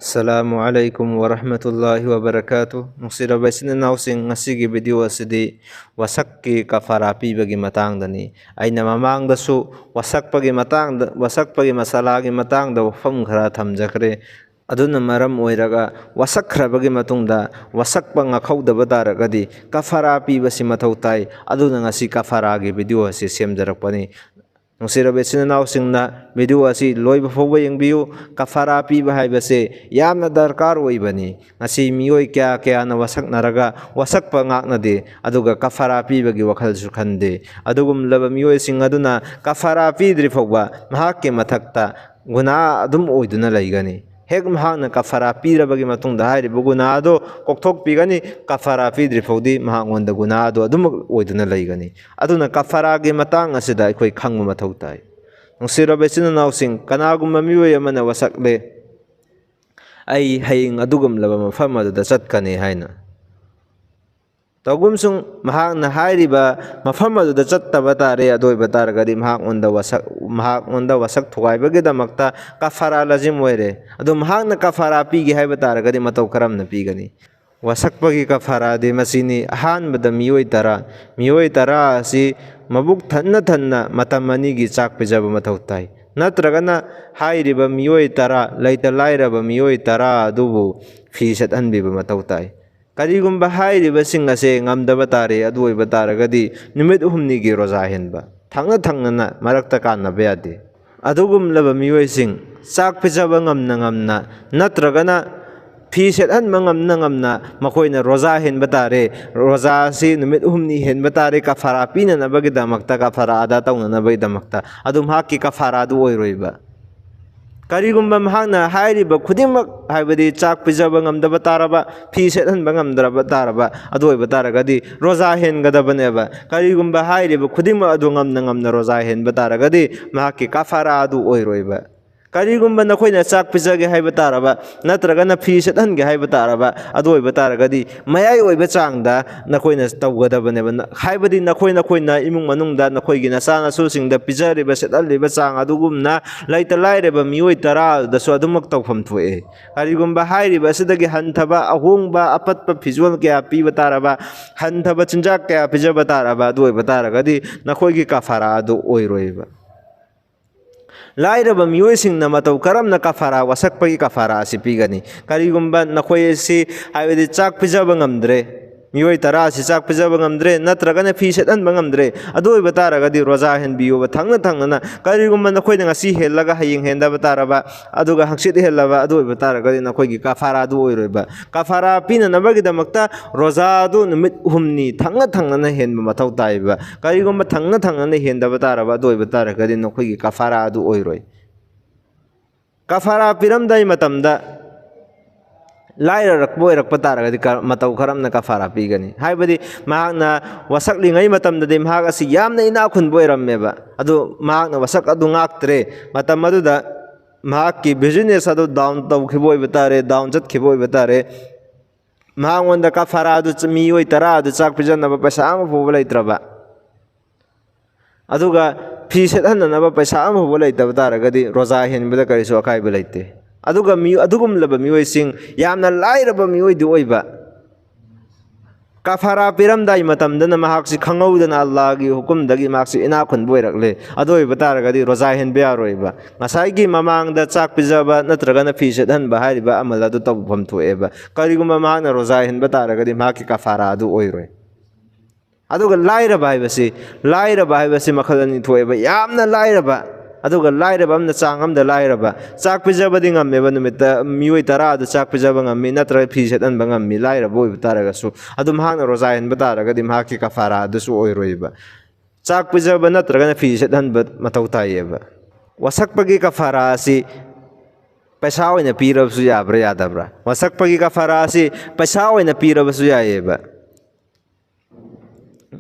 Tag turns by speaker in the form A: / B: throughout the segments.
A: Assalamualaikum warahmatullahi wabarakatuh. Nungsiraba isinanaw-sing ngasigi video asidi wasakki kafara pibagi matangdani. Aina mamangdasu wasakpagi masalagi matangda wafam khara thamjakre. Aduna maram oiraga wasakhrabagi matungda wasakpa ngakhawdaba taragadi kafara pibasi mathau tai. Aduna ngasi kafaragi video asi semjarakpani. Nungsiraba isinanaw-singna video asi loiba fawba yengbiyu kafara piba haibase yamna darkar oibani. Ngasi miyoi kya na wasaknaraga wasakpa ngaknade aduga kafara pibagi wakhalsu khande. Adugumlaba miyoi sing aduna kafara pidri fawba mahakki mathakta guna adum oiduna laigani. Hek mahakna kafara pirabagi matungda hairiba guna ado kokthokpigani kafara pidri fawdi mahakonda guna ado adum oiduna laigani. Aduna kafaragi matang asida ikoi khangba mathau tai. Nungsiraba isinanaw-sing kanagumba miyoi amana wasakle ay haying adugumlaba mafam aduda chatkani haina. Tawgumsung mahakna hairiba mafam aduda chattaba tare adoiba taragadi mahakonda wasak thugaibagidamagta kafara lazim oire. Adu mahakna kafara pigi haiba taragadi matau karamna pigani. Wasakpagi kafara di masini ahanbada miyoi tara asi mabuk thanna matam anigi chak pijaba mathau tai. Natragana hairiba miyoi tara laita lairaba miyoi tara adubu fi sethanbiba mathau tai. Karigumba hairiba sing ase ngamdaba tare adu oiba taragadi numit humnigi roza henba. Thangna marakta kannaba yade. Adugumlaba miyoi sing chak pijaba ngamna natragana fi sethanba ngamna makoina roza henba tare. Roza si numit humni henba tare kafara pinanabagidamagta kafara ada taunanabagidamagta adum hakki kafara adu oiroiba. Karigumba mahakna hairiba khudimak haibadi chak pijaba ngamdaba taraba fi sethanba ngamdraba taraba adu oiba taragadi roza hengadabaneba. Karigumba hairiba khudimak adu ngamna roza henba taragadi mahakki kafara adu oiroiba. Karigumba nakoina chak pijage haiba taraba natragana fi sethange haiba taraba adu oiba taragadi mayai oiba changda nakoina tawgadabaneba. Haibadi nakoina imung manungda nakoigi nasanasusingda pijariba sethalliba chang adugumna laita laireba miyoi tara dasu adumak tawfam thoe. Karigumba hairiba asidagi hanthaba ahongba apatpa visual kaya piba taraba hanthaba chinjak kaya pijaba taraba adu oiba taragadi nakoigi kafara adu oiroiba. Lairaba miyoi singna matau karamna kafara wasakpagi kafara asi pigani. Karigumba nakoi si haibadi chak pijaba ngamdre miyoi tara si chak pijaba ngamdre natragana fi sethanba ngamdre adu oiba taragadi roza henbiyoba thangna karigumba nakoina ngasi helaga haying hendaba taraba aduga hangsit helaba adu oiba taragadi nakoigi kafara adu oiroiba. Kafara pinanabagidamagta roza adu numit humni thangna henba mathau taiba. Karigumba thangna hendaba taraba adu oiba taragadi nakoigi kafara adu oiroi. Kafara piramdai matamda laira rakbo irakpa taragadi matau karamna kafara pigani. Haibadi mahakna wasaklingai matamdadi mahak asi yamna inakhunbo irammeba. Adu mahakna wasak adu ngaktre matam aduda mahakki business adu down tawkhibo oiba tare down chatkhibo oiba tare. Mahangonda kafara adu miyoi tara adu chak pijanaba paisa ama fawba leitraba. Aduga fi sethananaba paisa ama fawba leitaba taragadi roza henbada karisu akaiba leite. Aduga adugumlaba miyoi sing yamna lairaba miyoi di oiba. Kafara piramdai matamdana mahaksi khangawdana Allahgi hukumdagi mahaksi inakhunbo irakle adu oiba taragadi roza henba yaroiba. Ngasaigi mamangda chak pijaba natragana fi sethanba hairiba amal adu tawfam thoeba. Karigumba mahakna roza henba taragadi mahakki kafara adu oiroi. Aduga lairaba haibasi makhalani thoeba yamna lairaba. Aduga lairaba amna chang amda lairaba chak pijabadi ngammeba numita miyoi tara adu chak pijaba ngammi natraga fi sethanba ngammi lairaba oiba taragasu adu mahakna roza henba taragadi mahakki kafara adusu oiroiba. Chak pijaba natragana fi sethanba mathau taieba. Wasakpagi kafara asi paisa oina pirabasu yabra yadabra. Wasakpagi kafara asi paisa oina pirabasu yaieba.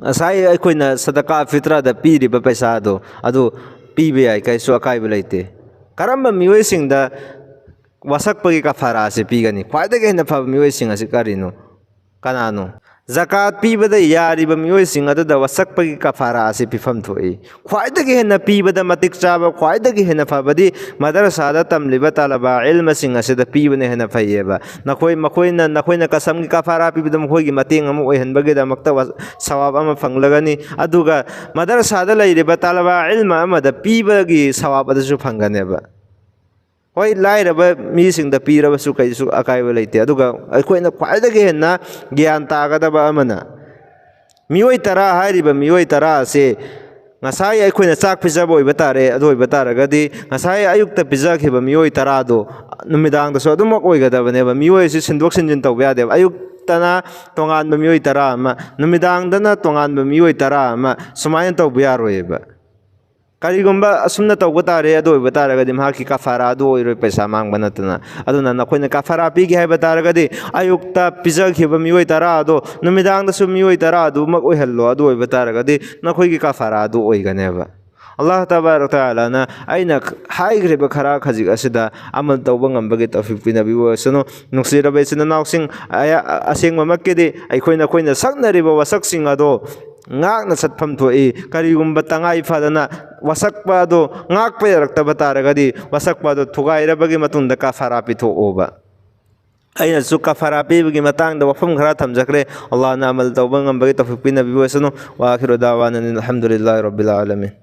A: Asai aikoina sadaka fitrada piriba paisa adu piba yai kaisu akaiba leite. Karamba miyoi singda wasakpagi kafara asi pigani. Khwaidagi hena phaba miyoi sing asi karino kanano. ꯖꯀꯥꯠ ꯄꯤꯕꯗ ꯌꯥꯔꯤꯕ ꯃꯤꯑꯣꯏꯁꯤꯡ ꯑꯗꯨꯗ ꯋꯥꯁꯛꯄꯒꯤ ꯀꯐꯥꯔꯥ ꯑꯁꯤ ꯄꯤꯐꯝ ꯊꯣꯛꯏ ꯈ꯭ꯋꯥꯏꯗꯒꯤ ꯍꯦꯟꯅ ꯄꯤꯕꯗ ꯃꯇꯤꯛ ꯆꯥꯕ ꯈ꯭ꯋꯥꯏꯗꯒꯤ ꯍꯦꯟꯅ ꯐꯕꯗꯤ ꯃꯗꯔꯁꯥꯗ ꯇꯝꯂꯤꯕ ꯇꯥꯂꯕꯥ ꯏꯜꯃꯁꯤꯡ ꯑꯁꯤꯗ ꯄꯤꯕꯅ ꯍꯦꯟꯅ ꯐꯩꯌꯦꯕ ꯅꯈꯣꯏꯅ ꯀꯁꯝꯒꯤ ꯀꯐꯥꯔꯥ ꯄꯤꯕꯗ ꯃꯈꯣꯏꯒꯤ ꯃꯇꯦꯡ ꯑꯃ ꯑꯣꯏꯍꯟꯕꯒꯤꯗꯃꯛꯇ ꯁꯋꯥꯕ ꯑꯃ ꯐꯪꯂꯒꯅꯤ ꯑꯗꯨꯒ ꯃꯗꯔꯁꯥꯗ ꯂꯩꯔꯤꯕ ꯇꯥꯂꯕꯥ ꯏꯜꯃ ꯑꯃꯗ ꯄꯤꯕꯒꯤ ꯁꯋꯥꯕ ꯑꯗꯨꯁꯨ ꯐꯪꯒꯅꯦꯕ ꯍꯣꯏ ꯂꯥꯏꯔꯕ ꯃꯤꯁꯤꯡꯗ ꯄꯤꯔꯕꯁꯨ ꯀꯩꯁꯨ ꯑꯀꯥꯏꯕ ꯂꯩꯇꯦ ꯑꯗꯨꯒ ꯑꯩꯈꯣꯏꯅ ꯈ꯭ꯋꯥꯏꯗꯒꯤ ꯍꯦꯟꯅ ꯒ꯭ꯌꯥꯟ ꯇꯥꯒꯗꯕ ꯑꯃꯅ ꯃꯤꯑꯣꯏ 10 ꯍꯥꯏꯔꯤꯕ ꯃꯤꯑꯣꯏ 10 ꯑꯁꯤ ꯉꯁꯥꯏ ꯑꯩꯈꯣꯏꯅ ꯆꯥꯛ ꯄꯤꯖꯕ ꯑꯣꯏꯕ ꯇꯥꯔꯦ ꯑꯗꯨ ꯑꯣꯏꯕ ꯇꯥꯔꯒꯗꯤꯉꯁꯥꯏ ꯑꯌꯨꯛꯇ ꯄꯤꯖꯈꯤꯕ ꯃꯤꯑꯣꯏ 10ꯗꯣ ꯅꯨꯃꯤꯗꯥꯡꯗꯁꯨ ꯑꯗꯨꯃꯛ ꯑꯣꯏꯒꯗꯕꯅꯦꯕ ꯃꯤꯑꯣꯏ ꯑꯁꯤ ꯁꯤꯟꯗꯣꯛ ꯁꯤꯟꯖꯤꯟ ꯇꯧꯕ ꯌꯥꯗꯦꯕ ꯑꯌꯨꯛꯇꯅ ꯇꯣꯉꯥꯟꯕ ꯃꯤꯑꯣꯏ 10 ꯑꯃ ꯅꯨꯃꯤꯗꯥꯡꯗꯅ ꯇꯣꯉꯥꯟꯕ ꯃꯤꯑꯣꯏ 10 ꯑꯃ ꯁꯨꯃꯥꯏꯅ ꯇꯧꯕ ꯌꯥꯔꯣꯏꯑꯕ ꯀꯔꯤꯒꯨꯝꯕ ꯑꯁꯨꯝꯅ ꯇꯧꯕ ꯇꯥꯔꯦ ꯑꯗꯨ ꯑꯣꯏꯕ ꯇꯥꯔꯒꯗꯤ ꯃꯍꯥꯛꯀꯤ ꯀꯐꯥꯔꯥ ꯑꯗꯨ ꯑꯣꯏꯔꯣꯏ ꯄꯩꯁꯥ ꯃꯥꯡꯕ ꯅꯠꯇꯅ ꯑꯗꯨꯅ ꯅꯈꯣꯏꯅ ꯀꯐꯥꯔꯥ ꯄꯤꯒꯦ ꯍꯥꯏꯕ ꯇꯥꯔꯒꯗꯤ ꯑꯌꯨꯛꯇ ꯄꯤꯖꯈꯤꯕ ꯃꯤꯑꯣꯏ 10 ꯑꯗꯣ ꯅꯨꯃꯤꯗꯥꯡꯗꯁꯨ ꯃꯤꯑꯣꯏ 10 ꯑꯗꯨꯃꯛ ꯑꯣꯏꯍꯜꯂꯣ ꯑꯗꯨ ꯑꯣꯏꯕ ꯇꯥꯔꯒꯗꯤ ꯅꯈꯣꯏꯒꯤ ꯀꯐꯥꯔꯥ ꯑꯗꯨ ꯑꯣꯏꯒꯅꯦꯕ ꯑꯜꯂꯥꯍ ꯇꯕꯥꯔꯛ ꯇꯥꯂꯥꯅ ꯑꯩꯅ ꯍꯥꯏꯈ꯭ꯔꯤꯕ ꯈꯔ ꯈꯖꯤꯛ ꯑꯁꯤꯗ ꯑꯃꯜ ꯇꯧꯕ ꯉꯝꯕꯒꯤ ꯇꯧꯐꯤꯛ ꯄꯤꯅꯕꯤꯕ ꯑꯣꯏꯁꯅꯨ ꯅꯨꯡꯁꯤꯔꯕ ꯏꯆꯤꯟ ꯏꯅꯥꯎꯁꯤꯡ ꯑꯁꯦꯡꯕꯃꯛꯀꯤꯗꯤ ꯑꯩꯈꯣꯏꯅ ꯁꯛꯅꯔꯤꯕ ꯋꯥꯁꯛꯁꯤꯡ ꯑꯗꯣ ꯉꯥꯛꯅ ꯆꯠꯐꯝ ꯊꯣꯛꯏ ꯀꯔꯤꯒꯨꯝꯕ ꯇꯉꯥꯏ ꯐꯗꯅ ꯋꯥꯁꯛꯄ ꯑꯗꯣ ꯉꯥꯛꯄ ꯌꯥꯔꯛꯇꯕ ꯇꯥꯔꯒꯗꯤ ꯋꯥꯁꯛꯄ ꯑꯗꯣ ꯊꯨꯒꯥꯏꯔꯕꯒꯤ ꯃꯇꯨꯡꯗ ꯀꯐꯥꯔꯥ ꯄꯤꯊꯣꯛꯑꯣꯕ ꯑꯩꯅꯁꯨ ꯀꯐꯥꯔꯥ ꯄꯤꯕꯒꯤ ꯃꯇꯥꯡꯗ ꯋꯥꯐꯝ ꯈꯔ ꯊꯝꯖꯈ꯭ꯔꯦ ꯑꯜꯂꯥꯍꯅ ꯑꯃꯜ ꯇꯧꯕ ꯉꯝꯕꯒꯤ ꯇꯧꯐꯤꯛ ꯄꯤꯅꯕꯤꯕ ꯑꯣꯏꯁꯅꯨ ꯋꯥ ꯑꯈꯤꯔꯨ ꯗꯥꯋꯥꯅ ꯑꯜꯍꯝꯗꯨꯂꯤꯜꯂꯥꯍꯤ ꯔബ്ꯕꯤꯜ ꯑꯥꯂꯃꯤꯟ